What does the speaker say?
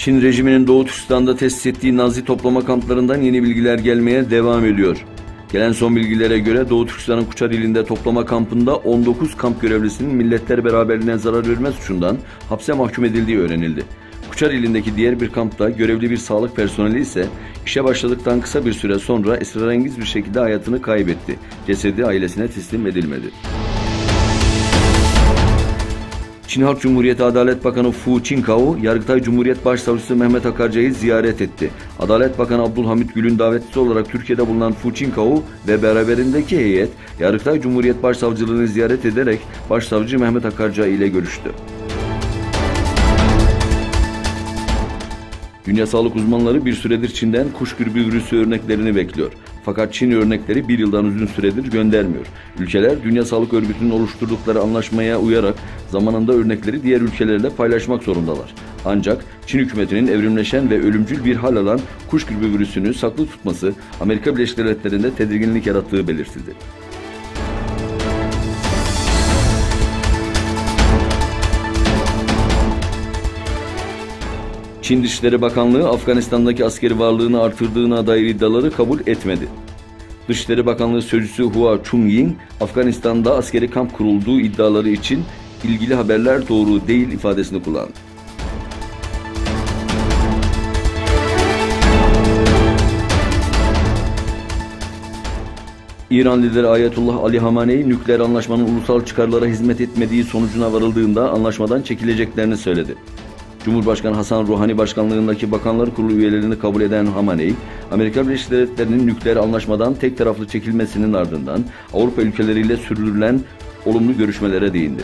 Çin rejiminin Doğu Türkistan'da tesis ettiği Nazi toplama kamplarından yeni bilgiler gelmeye devam ediyor. Gelen son bilgilere göre Doğu Türkistan'ın Kuçar ilinde toplama kampında 19 kamp görevlisinin milletler beraberliğine zarar verme suçundan hapse mahkum edildiği öğrenildi. Kuçar ilindeki diğer bir kampta görevli bir sağlık personeli ise işe başladıktan kısa bir süre sonra esrarengiz bir şekilde hayatını kaybetti. Cesedi ailesine teslim edilmedi. Çin Halk Cumhuriyeti Adalet Bakanı Fu Qingtao, Yargıtay Cumhuriyet Başsavcısı Mehmet Akarca'yı ziyaret etti. Adalet Bakanı Abdülhamit Gül'ün davetlisi olarak Türkiye'de bulunan Fu Qingtao ve beraberindeki heyet, Yargıtay Cumhuriyet Başsavcılığını ziyaret ederek Başsavcı Mehmet Akarca ile görüştü. Dünya sağlık uzmanları bir süredir Çin'den kuş gribi virüsü örneklerini bekliyor. Fakat Çin örnekleri bir yıldan uzun süredir göndermiyor. Ülkeler Dünya Sağlık Örgütü'nün oluşturdukları anlaşmaya uyarak zamanında örnekleri diğer ülkelerle paylaşmak zorundalar. Ancak Çin hükümetinin evrimleşen ve ölümcül bir hal alan kuş gribi virüsünü saklı tutması Amerika Birleşik Devletleri'nde tedirginlik yarattığı belirtildi. Çin Dışişleri Bakanlığı Afganistan'daki askeri varlığını artırdığına dair iddiaları kabul etmedi. Dışişleri Bakanlığı Sözcüsü Hua Chunying, Afganistan'da askeri kamp kurulduğu iddiaları için ilgili haberler doğru değil ifadesini kullandı. İran lideri Ayetullah Ali Hamenei, nükleer anlaşmanın ulusal çıkarlara hizmet etmediği sonucuna varıldığında anlaşmadan çekileceklerini söyledi. Cumhurbaşkanı Hasan Ruhani başkanlığındaki Bakanlar Kurulu üyelerini kabul eden Hamenei, Amerika Birleşik Devletleri'nin nükleer anlaşmadan tek taraflı çekilmesinin ardından Avrupa ülkeleriyle sürdürülen olumlu görüşmelere değindi.